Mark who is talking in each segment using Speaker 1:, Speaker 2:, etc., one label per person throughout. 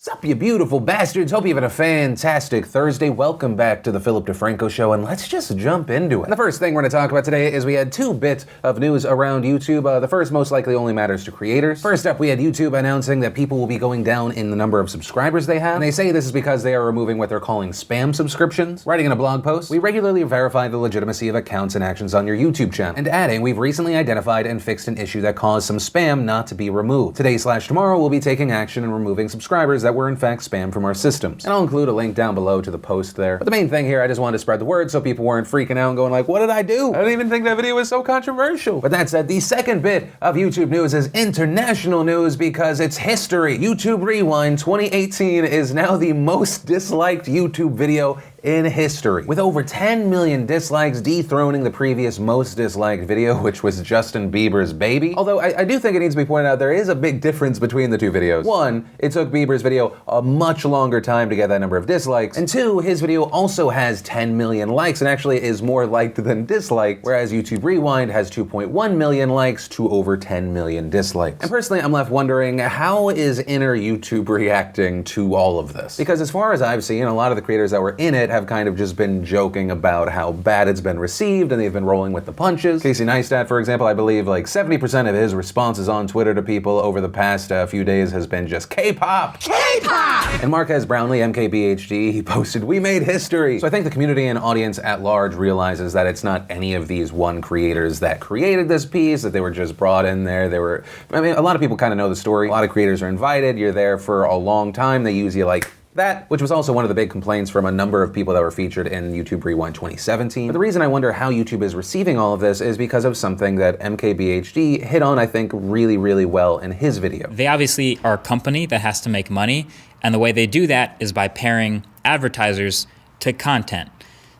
Speaker 1: Sup, you beautiful bastards? Hope you're having a fantastic Thursday. Welcome back to the DeFranco Show, and let's just jump into it. And the first thing we're going to talk about today is we had two bits of news around YouTube. The first most likely only matters to creators. First up, we had YouTube announcing that people will be going down in the number of subscribers they have. And they say this is because they are removing what they're calling spam subscriptions. Writing in a blog post, we regularly verify the legitimacy of accounts and actions on your YouTube channel. And adding, we've recently identified and fixed an issue that caused some spam not to be removed. Today/tomorrow, we'll be taking action and removing subscribers that were in fact spam from our systems. And I'll include a link down below to the post there. But the main thing here, I just wanted to spread the word so people weren't freaking out and going like, what did I do? I didn't even think that video was so controversial. But that said, the second bit of YouTube news is international news because it's history. YouTube Rewind 2018 is now the most disliked YouTube video in history, with over 10 million dislikes, dethroning the previous most disliked video, which was Justin Bieber's Baby. Although I do think it needs to be pointed out there is a big difference between the two videos. One, it took Bieber's video a much longer time to get that number of dislikes, and two, his video also has 10 million likes and actually is more liked than disliked, whereas YouTube Rewind has 2.1 million likes to over 10 million dislikes. And personally, I'm left wondering, how is inner YouTube reacting to all of this? Because as far as I've seen, a lot of the creators that were in it have kind of just been joking about how bad it's been received, and they've been rolling with the punches. Casey Neistat, for example, I believe like 70% of his responses on Twitter to people over the past few days has been just K-pop! K-pop! And Marquez Brownlee, MKBHD, he posted, "We made history." So I think the community and audience at large realizes that it's not any of these one creators that created this piece, that they were just brought in there. I mean, a lot of people kind of know the story. A lot of creators are invited, you're there for a long time, they use you like that, which was also one of the big complaints from a number of people that were featured in YouTube Rewind 2017. But the reason I wonder how YouTube is receiving all of this is because of something that MKBHD hit on, I think, really, really well in his video.
Speaker 2: They obviously are a company that has to make money, and the way they do that is by pairing advertisers to content.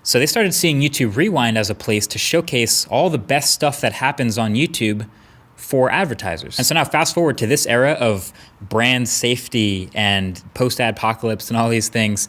Speaker 2: So they started seeing YouTube Rewind as a place to showcase all the best stuff that happens on YouTube for advertisers. And so now fast forward to this era of brand safety and post-adpocalypse and all these things,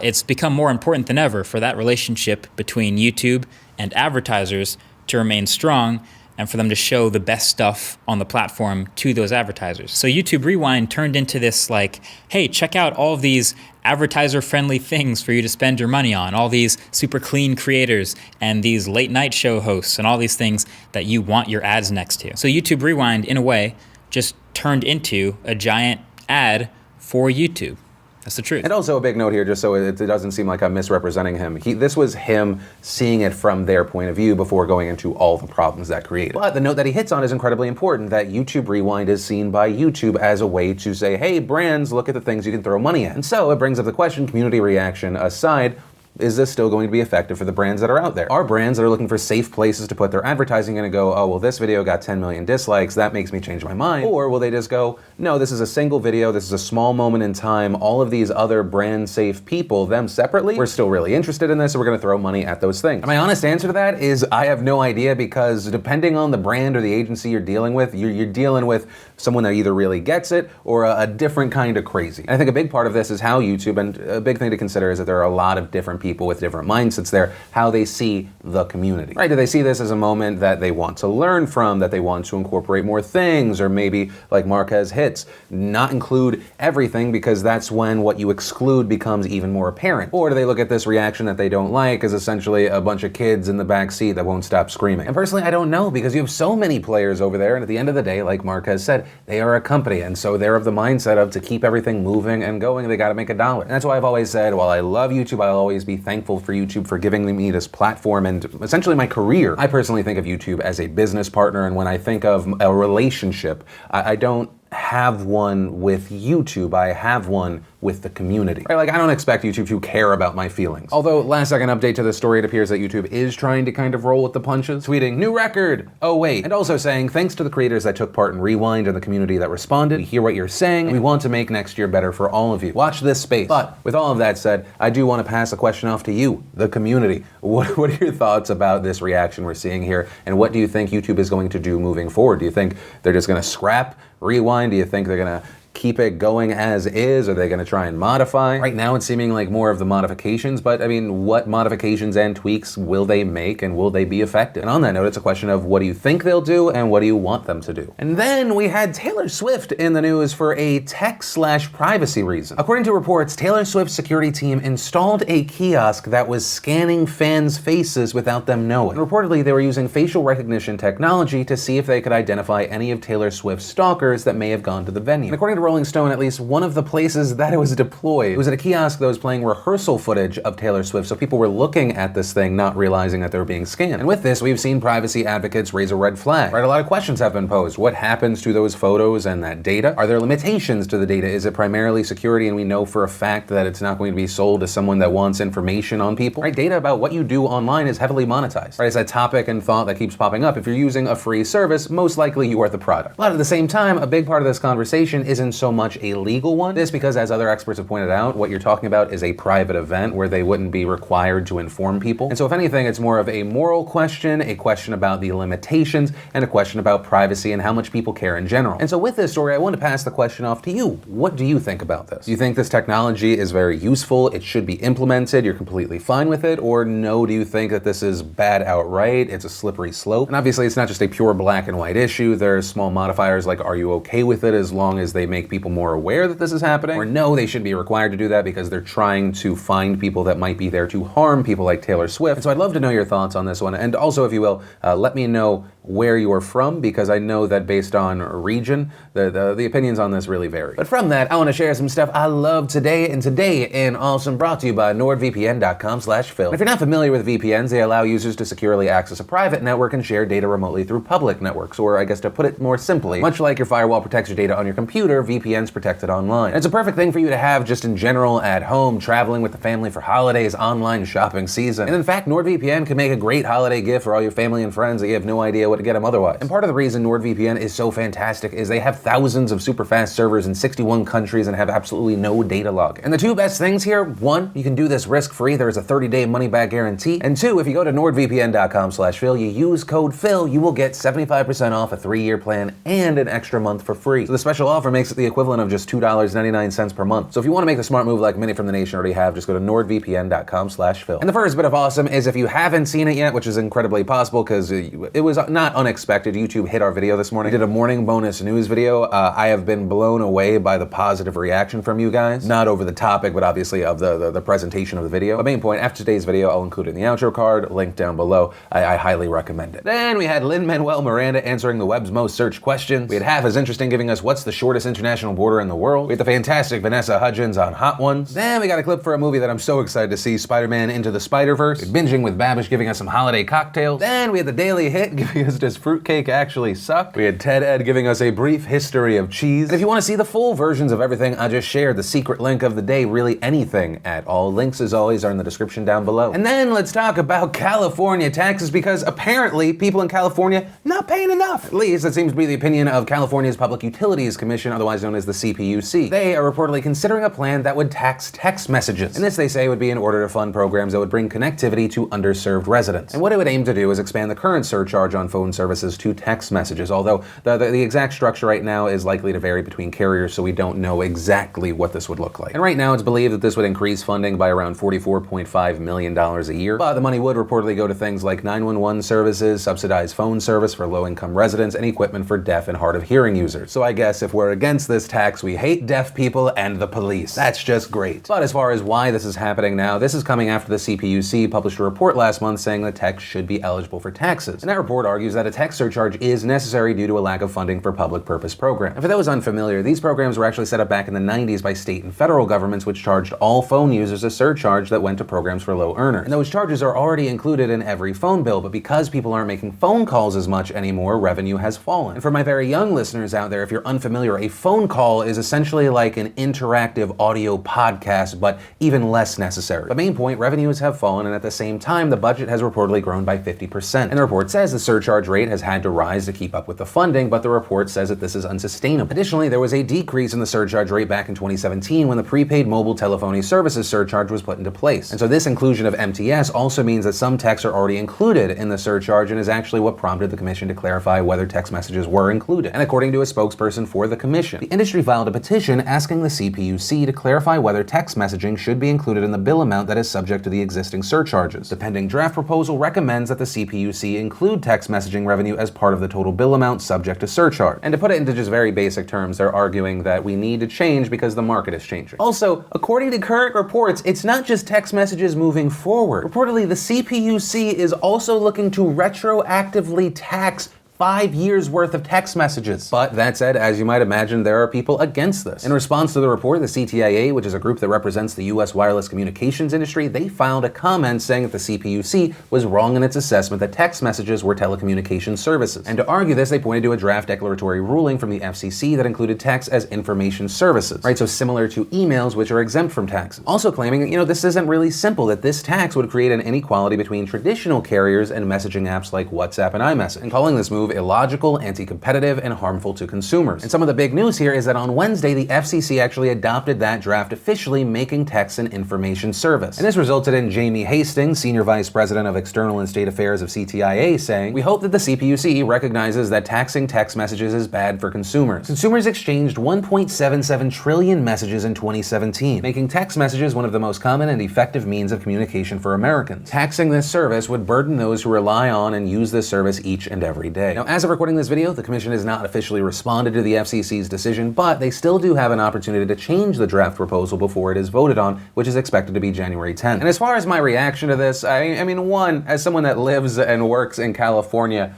Speaker 2: it's become more important than ever for that relationship between YouTube and advertisers to remain strong and for them to show the best stuff on the platform to those advertisers. So YouTube Rewind turned into this like, hey, check out all of these advertiser-friendly things for you to spend your money on, all these super clean creators and these late night show hosts and all these things that you want your ads next to. So YouTube Rewind, in a way, just turned into a giant ad for YouTube. That's the truth.
Speaker 1: And also a big note here, just so it doesn't seem like I'm misrepresenting him. This was him seeing it from their point of view before going into all the problems that created. But the note that he hits on is incredibly important, that YouTube Rewind is seen by YouTube as a way to say, hey, brands, look at the things you can throw money at. And so it brings up the question, community reaction aside, is this still going to be effective for the brands that are out there? Are brands that are looking for safe places to put their advertising going to go, oh, well, this video got 10 million dislikes, that makes me change my mind? Or will they just go, no, this is a single video, this is a small moment in time, all of these other brand safe people, them separately, we're still really interested in this, so we're going to throw money at those things? And my honest answer to that is I have no idea, because depending on the brand or the agency you're dealing with, you're dealing with someone that either really gets it or a different kind of crazy. And I think a big part of this is how YouTube, and a big thing to consider is that there are a lot of different people with different mindsets there, how they see the community, right? Do they see this as a moment that they want to learn from, that they want to incorporate more things, or maybe like Marquez hits, not include everything because that's when what you exclude becomes even more apparent? Or do they look at this reaction that they don't like as essentially a bunch of kids in the back seat that won't stop screaming? And personally, I don't know, because you have so many players over there, and at the end of the day, like Marquez said, they are a company, and so they're of the mindset of to keep everything moving and going, they gotta make a dollar. And that's why I've always said, while I love YouTube, I'll always be thankful for YouTube for giving me this platform and essentially my career. I personally think of YouTube as a business partner, and when I think of a relationship, I don't have one with YouTube, I have one with the community. Right? Like, I don't expect YouTube to care about my feelings. Although, last second update to the story, it appears that YouTube is trying to kind of roll with the punches, tweeting, new record, oh wait, and also saying, thanks to the creators that took part in Rewind and the community that responded, we hear what you're saying, and we want to make next year better for all of you. Watch this space. But, with all of that said, I do want to pass a question off to you, the community. What are your thoughts about this reaction we're seeing here, and what do you think YouTube is going to do moving forward? Do you think they're just gonna scrap Rewind? Do you think they're gonna keep it going as is? Are they going to try and modify? Right now it's seeming like more of the modifications, but I mean, what modifications and tweaks will they make, and will they be effective? And on that note, it's a question of what do you think they'll do and what do you want them to do? And then we had Taylor Swift in the news for a tech/privacy reason. According to reports, Taylor Swift's security team installed a kiosk that was scanning fans' faces without them knowing. And reportedly, they were using facial recognition technology to see if they could identify any of Taylor Swift's stalkers that may have gone to the venue. And according to Rolling Stone, at least one of the places that it was deployed, it was at a kiosk that was playing rehearsal footage of Taylor Swift, so people were looking at this thing not realizing that they were being scanned. And with this, we've seen privacy advocates raise a red flag. Right, a lot of questions have been posed. What happens to those photos and that data? Are there limitations to the data? Is it primarily security and we know for a fact that it's not going to be sold to someone that wants information on people? Right, data about what you do online is heavily monetized. Right, it's a topic and thought that keeps popping up. If you're using a free service, most likely you are the product. But at the same time, a big part of this conversation isn't so much a legal one. This because, as other experts have pointed out, what you're talking about is a private event where they wouldn't be required to inform people. And so if anything, it's more of a moral question, a question about the limitations, and a question about privacy and how much people care in general. And so with this story, I want to pass the question off to you. What do you think about this? Do you think this technology is very useful? It should be implemented? You're completely fine with it? Or no, do you think that this is bad outright? It's a slippery slope? And obviously, it's not just a pure black and white issue. There are small modifiers like, are you okay with it as long as they make people more aware that this is happening? Or no, they shouldn't be required to do that because they're trying to find people that might be there to harm people like Taylor Swift. And so I'd love to know your thoughts on this one. And also, if you will, let me know where you're from, because I know that based on region, the opinions on this really vary. But from that, I want to share some stuff I love today, and today in Awesome brought to you by nordvpn.com/Phil. If you're not familiar with VPNs, they allow users to securely access a private network and share data remotely through public networks, or I guess to put it more simply, much like your firewall protects your data on your computer, VPNs protect it online. And it's a perfect thing for you to have just in general at home, traveling with the family for holidays, online shopping season. And in fact, NordVPN can make a great holiday gift for all your family and friends that you have no idea what to get them otherwise. And part of the reason NordVPN is so fantastic is they have thousands of super fast servers in 61 countries and have absolutely no data log. And the two best things here, one, you can do this risk-free. There is a 30-day money-back guarantee. And two, if you go to nordvpn.com/Phil, you use code Phil, you will get 75% off a 3-year plan and an extra month for free. So the special offer makes it the equivalent of just $2.99 per month. So if you want to make the smart move like many from the nation already have, just go to nordvpn.com/Phil. And the first bit of awesome is if you haven't seen it yet, which is incredibly possible because it was not unexpected. YouTube hit our video this morning. We did a morning bonus news video. I have been blown away by the positive reaction from you guys. Not over the topic, but obviously of the presentation of the video. The main point, after today's video, I'll include it in the outro card, link down below. I highly recommend it. Then we had Lin-Manuel Miranda answering the web's most searched questions. We had Half as Interesting giving us what's the shortest international border in the world. We had the fantastic Vanessa Hudgens on Hot Ones. Then we got a clip for a movie that I'm so excited to see, Spider-Man Into the Spider-Verse. We had Binging with Babish giving us some holiday cocktails. Then we had the Daily Hit giving us Does Fruitcake Actually Suck? We had Ted Ed giving us a brief history of cheese. And if you want to see the full versions of everything I just shared, the secret link of the day, really anything at all, links as always are in the description down below. And then let's talk about California taxes, because apparently people in California not paying enough. At least that seems to be the opinion of California's Public Utilities Commission, otherwise known as the CPUC. They are reportedly considering a plan that would tax text messages. And this, they say, would be in order to fund programs that would bring connectivity to underserved residents. And what it would aim to do is expand the current surcharge on phone services to text messages, although the exact structure right now is likely to vary between carriers, so we don't know exactly what this would look like. And right now it's believed that this would increase funding by around $44.5 million a year, but the money would reportedly go to things like 911 services, subsidized phone service for low-income residents, and equipment for deaf and hard of hearing users. So I guess if we're against this tax, we hate deaf people and the police. That's just great. But as far as why this is happening now, this is coming after the CPUC published a report last month saying that text should be eligible for taxes. And that report argues that a text surcharge is necessary due to a lack of funding for public purpose programs. And for those unfamiliar, these programs were actually set up back in the 90s by state and federal governments, which charged all phone users a surcharge that went to programs for low earners. And those charges are already included in every phone bill, but because people aren't making phone calls as much anymore, revenue has fallen. And for my very young listeners out there, if you're unfamiliar, a phone call is essentially like an interactive audio podcast, but even less necessary. The main point, revenues have fallen, and at the same time, the budget has reportedly grown by 50%. And the report says the surcharge surcharge rate has had to rise to keep up with the funding, but the report says that this is unsustainable. Additionally, there was a decrease in the surcharge rate back in 2017 when the prepaid mobile telephony services surcharge was put into place. And so this inclusion of MTS also means that some texts are already included in the surcharge and is actually what prompted the commission to clarify whether text messages were included. And according to a spokesperson for the commission, the industry filed a petition asking the CPUC to clarify whether text messaging should be included in the bill amount that is subject to the existing surcharges. The pending draft proposal recommends that the CPUC include text messaging revenue as part of the total bill amount subject to surcharge. And to put it into just very basic terms, they're arguing that we need to change because the market is changing. Also, according to current reports, it's not just text messages moving forward. Reportedly, the CPUC is also looking to retroactively tax 5 years worth of text messages. But that said, as you might imagine, there are people against this. In response to the report, the CTIA, which is a group that represents the US wireless communications industry, they filed a comment saying that the CPUC was wrong in its assessment that text messages were telecommunications services. And to argue this, they pointed to a draft declaratory ruling from the FCC that included text as information services, right? So similar to emails, which are exempt from taxes. Also claiming, this isn't really simple, that this tax would create an inequality between traditional carriers and messaging apps like WhatsApp and iMessage, and calling this move illogical, anti-competitive, and harmful to consumers. And some of the big news here is that on Wednesday, the FCC actually adopted that draft, officially making text an information service. And this resulted in Jamie Hastings, Senior Vice President of External and State Affairs of CTIA, saying, "We hope that the CPUC recognizes that taxing text messages is bad for consumers. Consumers exchanged 1.77 trillion messages in 2017, making text messages one of the most common and effective means of communication for Americans. Taxing this service would burden those who rely on and use this service each and every day." Now, as of recording this video, the Commission has not officially responded to the FCC's decision, but they still do have an opportunity to change the draft proposal before it is voted on, which is expected to be January 10th. And as far as my reaction to this, I mean, one, as someone that lives and works in California,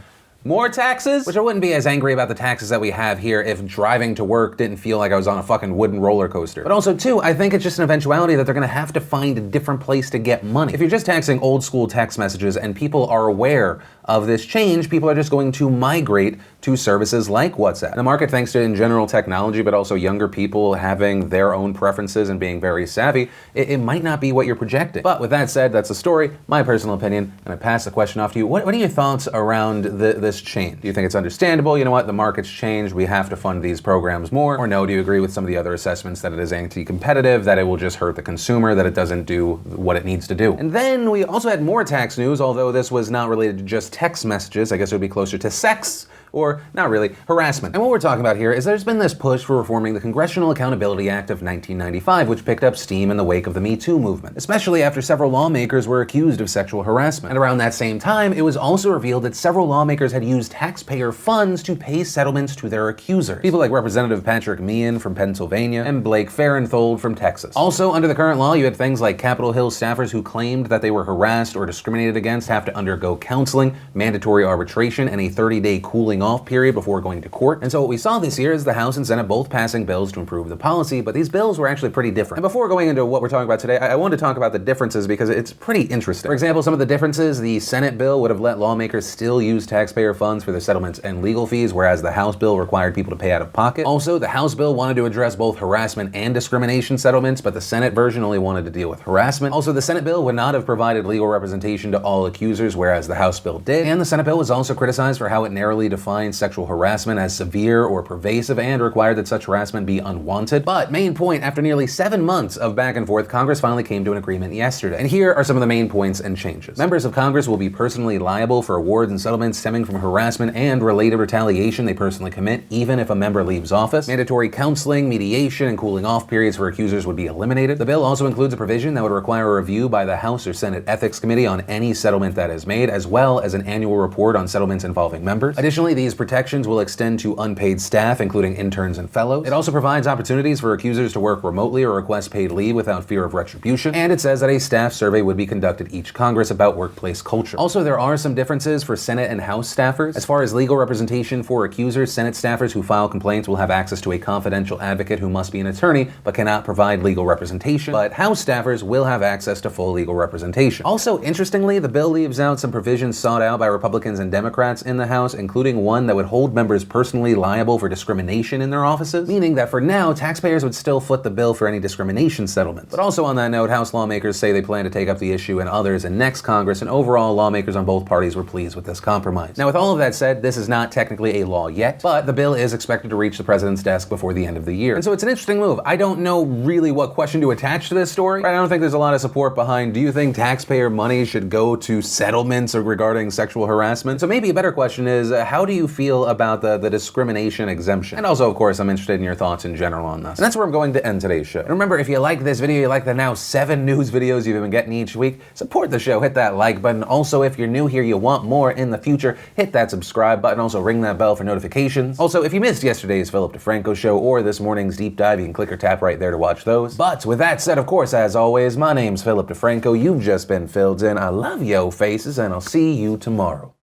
Speaker 1: more taxes? Which I wouldn't be as angry about the taxes that we have here if driving to work didn't feel like I was on a fucking wooden roller coaster. But also, two, I think it's just an eventuality that they're gonna have to find a different place to get money. If you're just taxing old school text messages and people are aware of this change, people are just going to migrate to services like WhatsApp. The market, thanks to in general technology, but also younger people having their own preferences and being very savvy, it might not be what you're projecting. But with that said, that's the story, my personal opinion, and I pass the question off to you. What are your thoughts around this change? Do you think it's understandable? You know what, the market's changed, we have to fund these programs more? Or no, do you agree with some of the other assessments that it is anti-competitive, that it will just hurt the consumer, that it doesn't do what it needs to do? And then we also had more tax news, although this was not related to just text messages. I guess it would be closer to sex, or not really, harassment. And what we're talking about here is there's been this push for reforming the Congressional Accountability Act of 1995, which picked up steam in the wake of the Me Too movement, especially after several lawmakers were accused of sexual harassment. And around that same time, it was also revealed that several lawmakers had used taxpayer funds to pay settlements to their accusers. People like Representative Patrick Meehan from Pennsylvania and Blake Farenthold from Texas. Also, under the current law, you had things like Capitol Hill staffers who claimed that they were harassed or discriminated against have to undergo counseling, mandatory arbitration, and a 30-day cooling off period before going to court. And so what we saw this year is the House and Senate both passing bills to improve the policy, but these bills were actually pretty different. And before going into what we're talking about today, I wanted to talk about the differences because it's pretty interesting. For example, some of the differences, the Senate bill would have let lawmakers still use taxpayer funds for their settlements and legal fees, whereas the House bill required people to pay out of pocket. Also, the House bill wanted to address both harassment and discrimination settlements, but the Senate version only wanted to deal with harassment. Also, the Senate bill would not have provided legal representation to all accusers, whereas the House bill did. And the Senate bill was also criticized for how it narrowly defined sexual harassment as severe or pervasive and required that such harassment be unwanted. But main point, after nearly 7 months of back and forth, Congress finally came to an agreement yesterday. And here are some of the main points and changes. Members of Congress will be personally liable for awards and settlements stemming from harassment and related retaliation they personally commit, even if a member leaves office. Mandatory counseling, mediation, and cooling off periods for accusers would be eliminated. The bill also includes a provision that would require a review by the House or Senate Ethics Committee on any settlement that is made, as well as an annual report on settlements involving members. Additionally, these protections will extend to unpaid staff, including interns and fellows. It also provides opportunities for accusers to work remotely or request paid leave without fear of retribution. And it says that a staff survey would be conducted each Congress about workplace culture. Also, there are some differences for Senate and House staffers. As far as legal representation for accusers, Senate staffers who file complaints will have access to a confidential advocate who must be an attorney but cannot provide legal representation, but House staffers will have access to full legal representation. Also, interestingly, the bill leaves out some provisions sought out by Republicans and Democrats in the House, including 1 that would hold members personally liable for discrimination in their offices, meaning that for now, taxpayers would still foot the bill for any discrimination settlements. But also on that note, House lawmakers say they plan to take up the issue and others in next Congress, and overall, lawmakers on both parties were pleased with this compromise. Now, with all of that said, this is not technically a law yet, but the bill is expected to reach the president's desk before the end of the year. And so it's an interesting move. I don't know really what question to attach to this story. I don't think there's a lot of support behind, do you think taxpayer money should go to settlements regarding sexual harassment? So maybe a better question is, how do you feel about the discrimination exemption? And also, of course, I'm interested in your thoughts in general on this. And that's where I'm going to end today's show. And remember, if you like this video, you like the now 7 news videos you've been getting each week, support the show, hit that like button. Also, if you're new here, you want more in the future, hit that subscribe button. Also, ring that bell for notifications. Also, if you missed yesterday's Philip DeFranco show or this morning's deep dive, you can click or tap right there to watch those. But with that said, of course, as always, my name's Philip DeFranco. You've just been filled in. I love yo faces, and I'll see you tomorrow.